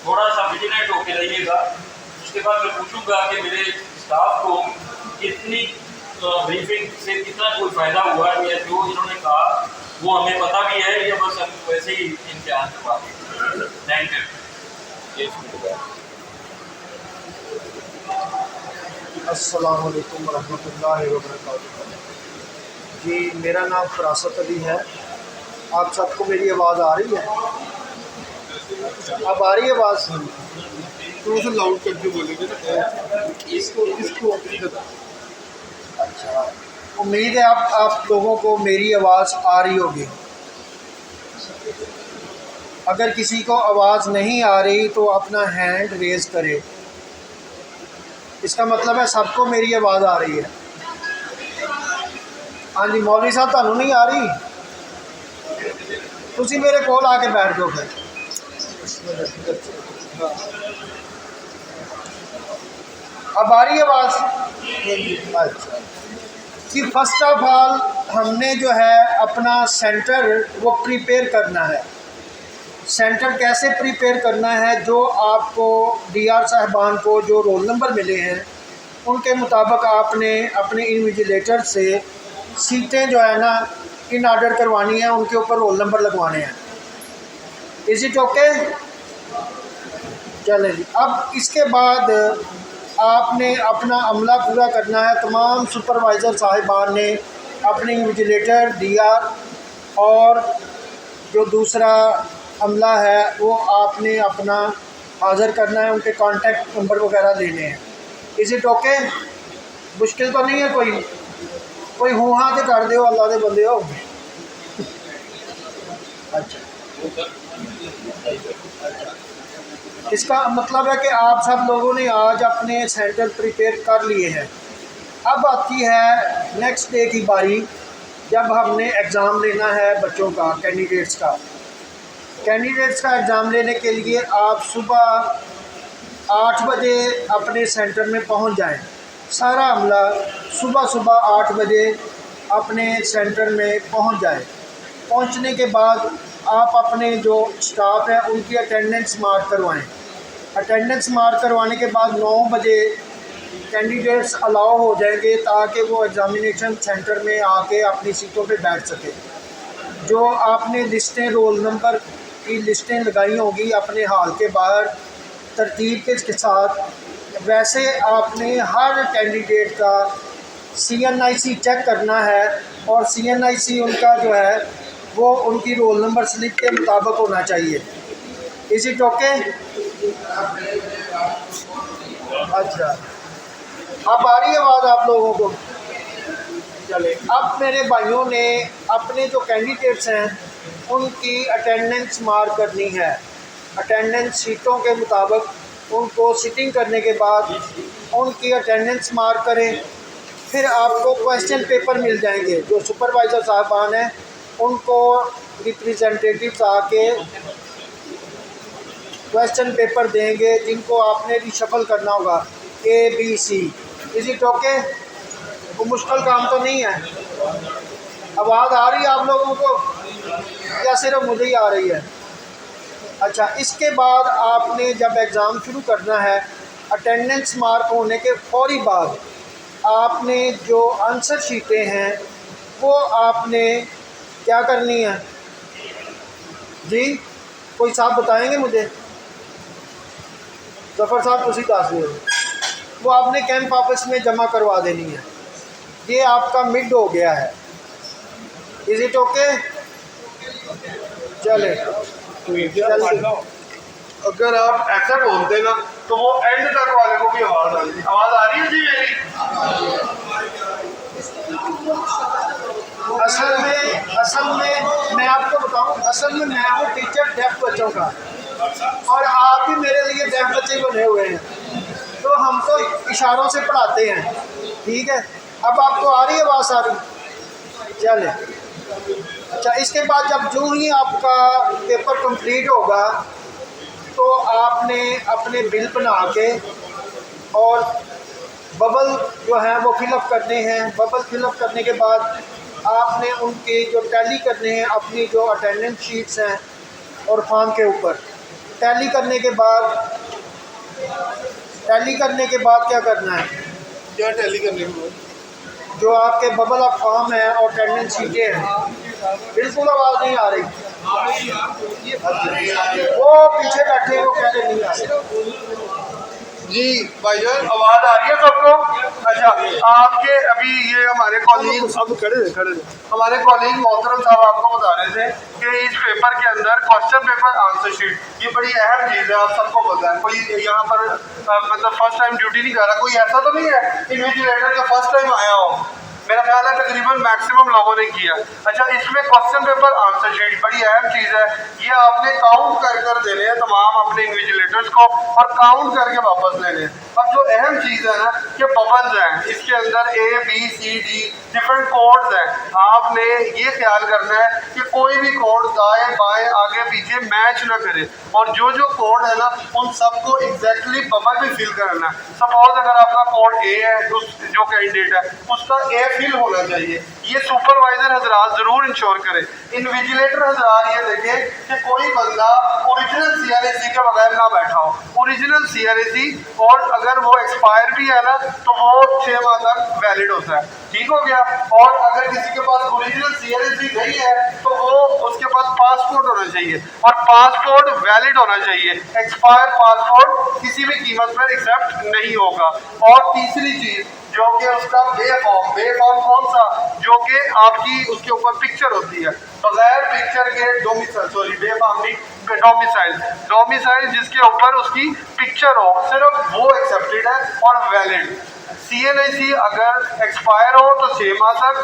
थोड़ा सा विजिलेंट होके रहिएगा। उसके बाद मैं पूछूंगा कि मेरे स्टाफ को कितनी ब्रीफिंग से कितना कोई फ़ायदा हुआ है, या जो इन्होंने कहा वो हमें पता भी है, या बस हम वैसे ही इम्तिहान करवा दें। Thank you. अस्सलाम वालेकुम रहमतुल्लाहि व बरकातुहू। जी, मेरा नाम फरासत अली है। आप सबको मेरी आवाज़ आ रही है? अब आ रही है आवाज़? थोड़ा सा लाउड करके बोलेंगे ना, इसको अच्छा, उम्मीद है आप लोगों को मेरी आवाज़ आ रही होगी। अगर किसी को आवाज़ नहीं आ रही तो अपना हैंड रेज़ करे, इसका मतलब है सबको मेरी आवाज़ आ रही है। हाँ जी, मौलवी साहब थानू नहीं आ रही? तुसी मेरे कोल आके बैठ जाओ फिर। अब आ रही है आवाज़? अच्छा कि फ़र्स्ट ऑफ ऑल हमने जो है अपना सेंटर वो प्रिपेयर करना है। सेंटर कैसे प्रिपेयर करना है? जो आपको डीआर साहबान को जो रोल नंबर मिले हैं उनके मुताबिक आपने अपने इन्विजिलेटर से सीटें जो है ना इन ऑर्डर करवानी है, उनके ऊपर रोल नंबर लगवाने हैं। Is it okay? चलें जी। अब इसके बाद आपने अपना अमला पूरा करना है। तमाम सुपरवाइज़र साहिबान ने अपने इन्विजिलेटर, डीआर और जो दूसरा अमला है वो आपने अपना हाज़िर करना है, उनके कॉन्टेक्ट नंबर वगैरह लेने हैं। Is it okay? मुश्किल तो नहीं है? कोई हूँ हाँ तो कर दो, अल्लाह के बंदे हो। अच्छा, इसका मतलब है कि आप सब लोगों ने आज अपने सेंटर प्रिपेयर कर लिए हैं। अब आती है नेक्स्ट डे की बारी, जब हमने एग्ज़ाम लेना है बच्चों का, कैंडिडेट्स का। कैंडिडेट्स का एग्ज़ाम लेने के लिए आप सुबह 8 बजे अपने सेंटर में पहुंच जाएं। सारा अमला सुबह 8 बजे अपने सेंटर में पहुंच जाए। पहुंचने के बाद आप अपने जो स्टाफ है उनकी अटेंडेंस मार्क करवाएं। अटेंडेंस मार्क करवाने के बाद 9 बजे कैंडिडेट्स अलाउ हो जाएंगे ताकि वो एग्ज़ामिनेशन सेंटर में आके अपनी सीटों पे बैठ सके। जो आपने लिस्टें, रोल नंबर की लिस्टें लगाई होंगी अपने हॉल के बाहर तरतीब के साथ, वैसे आपने हर कैंडिडेट का CNIC चेक करना है और CNIC उनका जो है वो उनकी रोल नंबर स्लिप के मुताबिक होना चाहिए। Is it okay? अच्छा, अब आ रही है आवाज़ आप लोगों को? चले, अब मेरे भाइयों ने अपने जो कैंडिडेट्स हैं उनकी अटेंडेंस मार्क करनी है। अटेंडेंस सीटों के मुताबिक उनको सिटिंग करने के बाद उनकी अटेंडेंस मार्क करें। फिर आपको क्वेश्चन पेपर मिल जाएंगे। जो सुपरवाइज़र साहबान हैं उनको रिप्रेजेंटेटिव्स आके क्वेश्चन पेपर देंगे जिनको आपने रिशफल करना होगा, ABC। Is it okay? वो मुश्किल काम तो नहीं है। आवाज़ आ रही है आप लोगों को या सिर्फ मुझे ही आ रही है? अच्छा, इसके बाद आपने जब एग्ज़ाम शुरू करना है, अटेंडेंस मार्क होने के फौरी बाद आपने जो आंसर शीटें हैं वो आपने क्या करनी है जी? कोई साहब बताएंगे मुझे? जफ़र साहब उसी दस दे, वो आपने कैंप ऑफिस में जमा करवा देनी है। ये आपका मिड हो गया है। Is it okay? चले, अगर आप ऐसा बोलते ना तो वो एंड तक वाले को भी आवाज़ आ रही थी। आवाज़ आ रही है जी मेरी? असल में मैं आपको बताऊं, असल में मैं हूँ टीचर डेफ बच्चों का और आप भी मेरे लिए डेफ बच्चे बने हुए हैं, तो हम तो इशारों से पढ़ाते हैं। ठीक है, अब आपको आ रही है आवाज़? आ रही? चले, अच्छा, इसके बाद जब जो ही आपका पेपर कंप्लीट होगा तो आपने अपने बिल बना के और बबल जो है वो फिलअप करने हैं। बबल फिलअप करने के बाद आपने उनके जो टैली करने हैं अपनी जो अटेंडेंस शीट्स हैं और फॉर्म के ऊपर, टैली करने के बाद क्या करना है? क्या टैली करने को? जो आपके बबल ऑफ फॉर्म है और टेंडेंस सीटें हैं, बिल्कुल आवाज़ नहीं आ रही। वो पीछे बैठे वो कह रहे नहीं आ रही। जी भाईजान आवाज आ रही है सबको? अच्छा, आपके अभी ये हमारे कॉलीग अब खड़े थे हमारे कॉलीग मोहतरम साहब आपको बता रहे थे कि इस पेपर के अंदर क्वेश्चन पेपर आंसर शीट ये बड़ी अहम चीज़ है। आप सबको पता है, कोई यहाँ पर मतलब फर्स्ट टाइम ड्यूटी नहीं कर रहा, कोई ऐसा तो नहीं है इन्विजिलेटर का फर्स्ट टाइम आया हो। मेरा ख्याल है तकरीबन मैक्सिमम लोगों ने किया। अच्छा, इसमें क्वेश्चन पेपर आंसर शीट बड़ी अहम चीज़ है। ये आपने काउंट कर देने हैं तमाम अपने इन्विजिलेटर्स को और काउंट करके वापस लेने हैं। अब जो अहम चीज़ है ना कि बबल्स हैं, इसके अंदर ABCD डिफरेंट कोड्स हैं। आपने ये ख्याल करना है कि कोई भी कोड दाएं बाएं आगे पीछे मैच ना करे और जो जो कोड है ना उन सबको एग्जैक्टली बबल में फिल करना है। सपोज अगर आपका कोड A है, जो कैंडिडेट है उसका A फिल होना चाहिए। ये सुपरवाइजर हजरात जरूर इंश्योर करें। इन्विजिलेटर हजरात ये देखें कि कोई बंदा ओरिजिनल CRAC के बगैर ना बैठा हो। ओरिजिनल CRAC और अगर वो एक्सपायर भी है ना तो वो 6 माह तक वैलिड होता है। ठीक हो गया। और अगर किसी के पास ओरिजिनल CRAC नहीं है तो वो उसके पास पासपोर्ट होना चाहिए और पासपोर्ट वैलिड होना चाहिए। एक्सपायर पासपोर्ट किसी भी कीमत पर एक्सेप्ट नहीं होगा। और तीसरी चीज जो कि उसका बे फॉर्म कौन सा, जो कि आपकी उसके ऊपर पिक्चर होती है, बगैर पिक्चर के डोमिसाइल जिसके ऊपर उसकी पिक्चर हो सिर्फ वो एक्सेप्टेड है और वैलिड। CLAC अगर एक्सपायर हो तो 6 माह तक